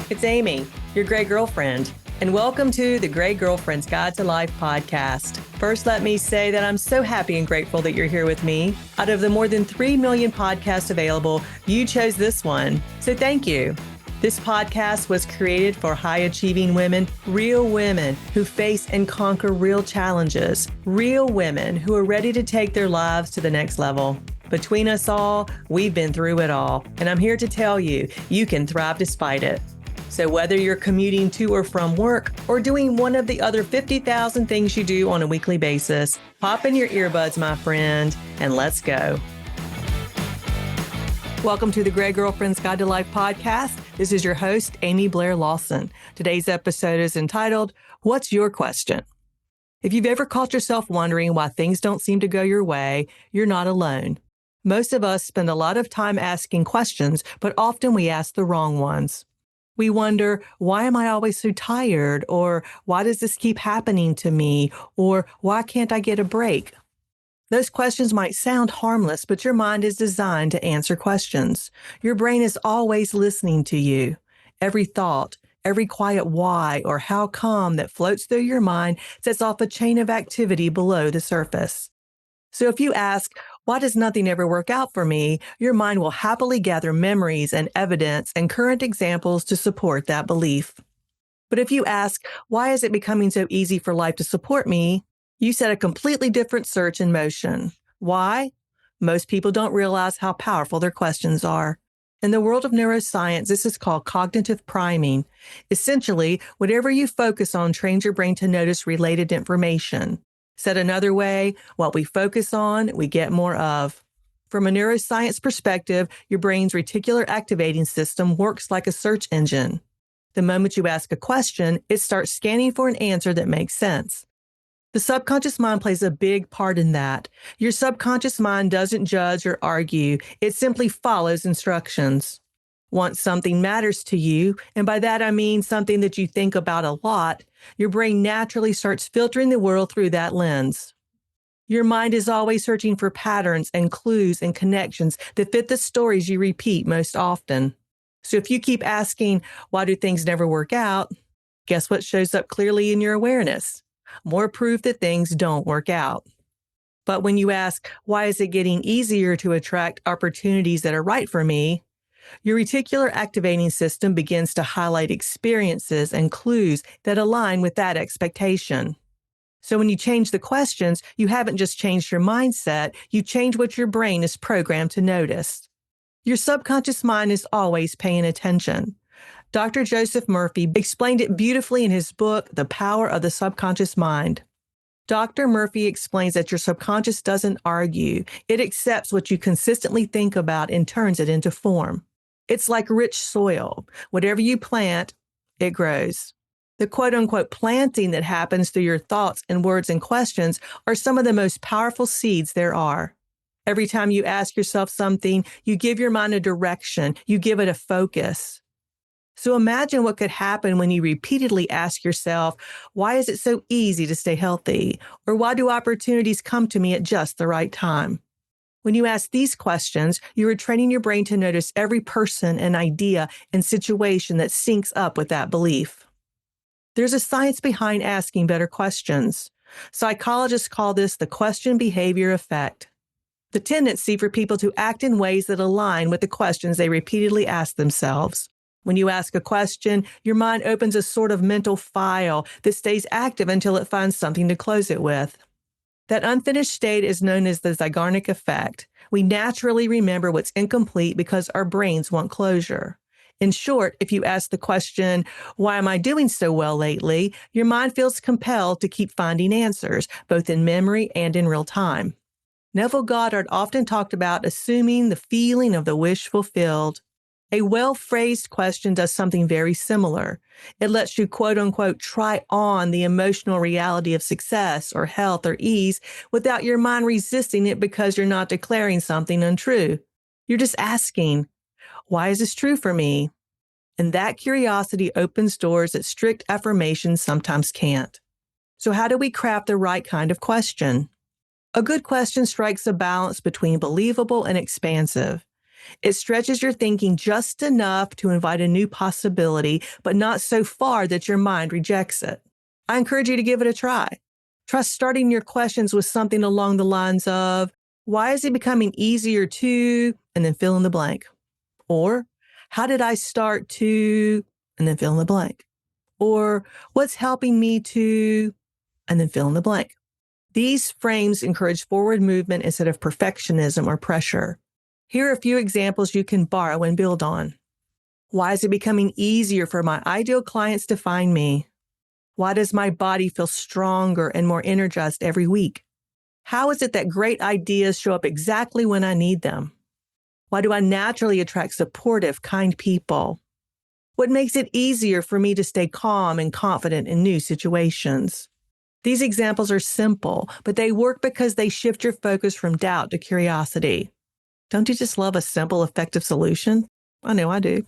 It's Amy, your Gray Girlfriend, and welcome to the Gray Girlfriend's Guide to Life podcast. First, let me say that I'm so happy and grateful that you're here with me. Out of the more than 3 million podcasts available, you chose this one, so thank you. This podcast was created for high-achieving women, real women who face and conquer real challenges, real women who are ready to take their lives to the next level. Between us all, we've been through it all, and I'm here to tell you, you can thrive despite it. So whether you're commuting to or from work or doing one of the other 50,000 things you do on a weekly basis, pop in your earbuds, my friend, and let's go. Welcome to the Gray Girlfriend's Guide to Life podcast. This is your host, Amy Blair Lawson. Today's episode is entitled, What's Your Question? If you've ever caught yourself wondering why things don't seem to go your way, you're not alone. Most of us spend a lot of time asking questions, but often we ask the wrong ones. We wonder, why am I always so tired? Or why does this keep happening to me? Or why can't I get a break? Those questions might sound harmless, but your mind is designed to answer questions. Your brain is always listening to you. Every thought, every quiet why or how come that floats through your mind sets off a chain of activity below the surface. So if you ask, why does nothing ever work out for me? Your mind will happily gather memories and evidence and current examples to support that belief. But if you ask, why is it becoming so easy for life to support me? You set a completely different search in motion. Why? Most people don't realize how powerful their questions are. In the world of neuroscience, this is called cognitive priming. Essentially, whatever you focus on trains your brain to notice related information. Said another way, what we focus on, we get more of. From a neuroscience perspective, your brain's reticular activating system works like a search engine. The moment you ask a question, it starts scanning for an answer that makes sense. The subconscious mind plays a big part in that. Your subconscious mind doesn't judge or argue. It simply follows instructions. Once something matters to you, and by that I mean something that you think about a lot, your brain naturally starts filtering the world through that lens. Your mind is always searching for patterns and clues and connections that fit the stories you repeat most often. So if you keep asking, why do things never work out? Guess what shows up clearly in your awareness? More proof that things don't work out. But when you ask, why is it getting easier to attract opportunities that are right for me? Your reticular activating system begins to highlight experiences and clues that align with that expectation. So when you change the questions, you haven't just changed your mindset, you change what your brain is programmed to notice. Your subconscious mind is always paying attention. Dr. Joseph Murphy explained it beautifully in his book, The Power of the Subconscious Mind. Dr. Murphy explains that your subconscious doesn't argue. It accepts what you consistently think about and turns it into form. It's like rich soil. Whatever you plant, it grows. The quote-unquote planting that happens through your thoughts and words and questions are some of the most powerful seeds there are. Every time you ask yourself something, you give your mind a direction. You give it a focus. So imagine what could happen when you repeatedly ask yourself, why is it so easy to stay healthy? Or why do opportunities come to me at just the right time? When you ask these questions, you are training your brain to notice every person and idea and situation that syncs up with that belief. There's a science behind asking better questions. Psychologists call this the question behavior effect. The tendency for people to act in ways that align with the questions they repeatedly ask themselves. When you ask a question, your mind opens a sort of mental file that stays active until it finds something to close it with. That unfinished state is known as the Zeigarnik effect. We naturally remember what's incomplete because our brains want closure. In short, if you ask the question, why am I doing so well lately? Your mind feels compelled to keep finding answers, both in memory and in real time. Neville Goddard often talked about assuming the feeling of the wish fulfilled. A well-phrased question does something very similar. It lets you, quote-unquote, try on the emotional reality of success or health or ease without your mind resisting it because you're not declaring something untrue. You're just asking, why is this true for me? And that curiosity opens doors that strict affirmations sometimes can't. So how do we craft the right kind of question? A good question strikes a balance between believable and expansive. It stretches your thinking just enough to invite a new possibility, but not so far that your mind rejects it. I encourage you to give it a try. Try starting your questions with something along the lines of, why is it becoming easier to, and then fill in the blank? Or, how did I start to, and then fill in the blank? Or, what's helping me to, and then fill in the blank? These frames encourage forward movement instead of perfectionism or pressure. Here are a few examples you can borrow and build on. Why is it becoming easier for my ideal clients to find me? Why does my body feel stronger and more energized every week? How is it that great ideas show up exactly when I need them? Why do I naturally attract supportive, kind people? What makes it easier for me to stay calm and confident in new situations? These examples are simple, but they work because they shift your focus from doubt to curiosity. Don't you just love a simple, effective solution? I know I do.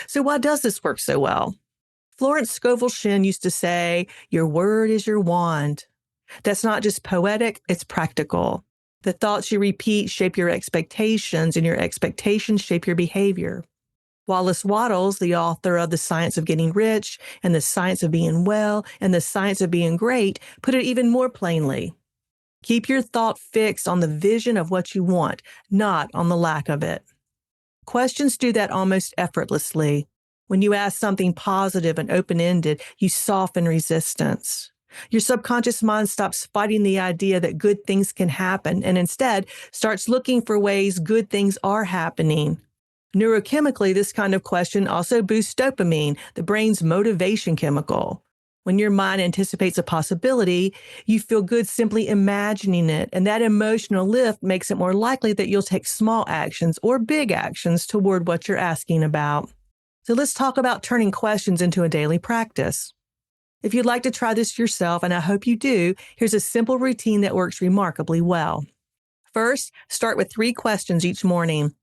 So why does this work so well? Florence Scovel Shinn used to say, your word is your wand. That's not just poetic, it's practical. The thoughts you repeat shape your expectations, and your expectations shape your behavior. Wallace Wattles, the author of The Science of Getting Rich and The Science of Being Well and The Science of Being Great, put it even more plainly. Keep your thought fixed on the vision of what you want, not on the lack of it. Questions do that almost effortlessly. When you ask something positive and open-ended, you soften resistance. Your subconscious mind stops fighting the idea that good things can happen and instead starts looking for ways good things are happening. Neurochemically, this kind of question also boosts dopamine, the brain's motivation chemical. When your mind anticipates a possibility, you feel good simply imagining it, and that emotional lift makes it more likely that you'll take small actions or big actions toward what you're asking about. So let's talk about turning questions into a daily practice. If you'd like to try this yourself, and I hope you do, here's a simple routine that works remarkably well. First, start with 3 questions each morning.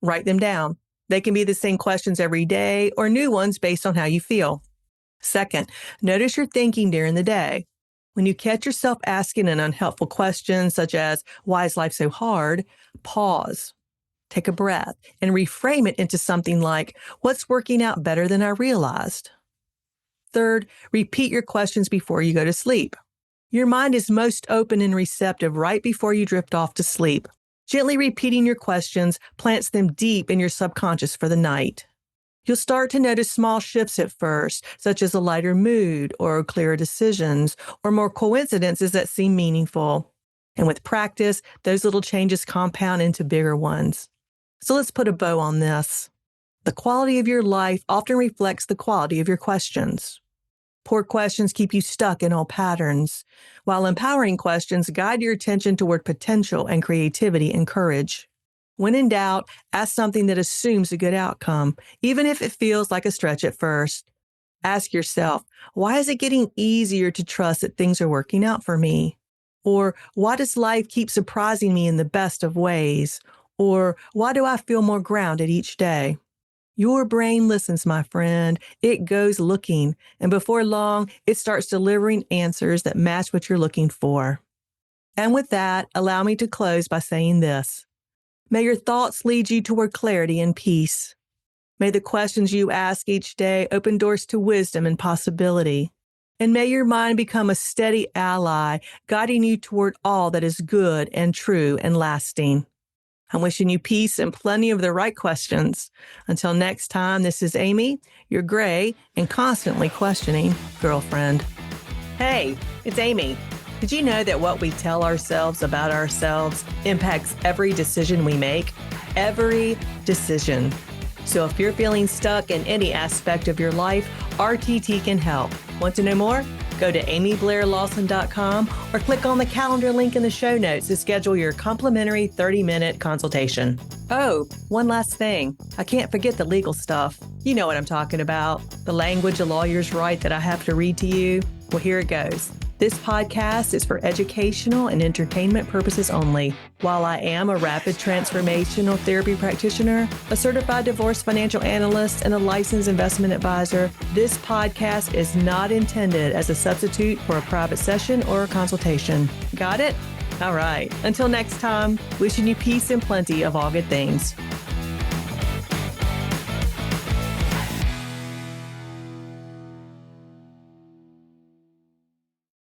Write them down. They can be the same questions every day or new ones based on how you feel. Second, notice your thinking during the day. When you catch yourself asking an unhelpful question, such as, why is life so hard? Pause. Take a breath and reframe it into something like, what's working out better than I realized? Third, repeat your questions before you go to sleep. Your mind is most open and receptive right before you drift off to sleep. Gently repeating your questions plants them deep in your subconscious for the night. You'll start to notice small shifts at first, such as a lighter mood or clearer decisions or more coincidences that seem meaningful. And with practice, those little changes compound into bigger ones. So let's put a bow on this. The quality of your life often reflects the quality of your questions. Poor questions keep you stuck in old patterns, while empowering questions guide your attention toward potential and creativity and courage. When in doubt, ask something that assumes a good outcome, even if it feels like a stretch at first. Ask yourself, why is it getting easier to trust that things are working out for me? Or why does life keep surprising me in the best of ways? Or why do I feel more grounded each day? Your brain listens, my friend. It goes looking, and before long, it starts delivering answers that match what you're looking for. And with that, allow me to close by saying this. May your thoughts lead you toward clarity and peace. May the questions you ask each day open doors to wisdom and possibility. And may your mind become a steady ally, guiding you toward all that is good and true and lasting. I'm wishing you peace and plenty of the right questions. Until next time, this is Amy, your gray and constantly questioning girlfriend. Hey, it's Amy. Did you know that what we tell ourselves about ourselves impacts every decision we make? Every decision. So if you're feeling stuck in any aspect of your life, RTT can help. Want to know more? Go to amyblairlawson.com or click on the calendar link in the show notes to schedule your complimentary 30-minute consultation. Oh, one last thing. I can't forget the legal stuff. You know what I'm talking about. The language a lawyers write that I have to read to you. Well, here it goes. This podcast is for educational and entertainment purposes only. While I am a rapid transformational therapy practitioner, a certified divorce financial analyst, and a licensed investment advisor, this podcast is not intended as a substitute for a private session or a consultation. Got it? All right. Until next time, wishing you peace and plenty of all good things.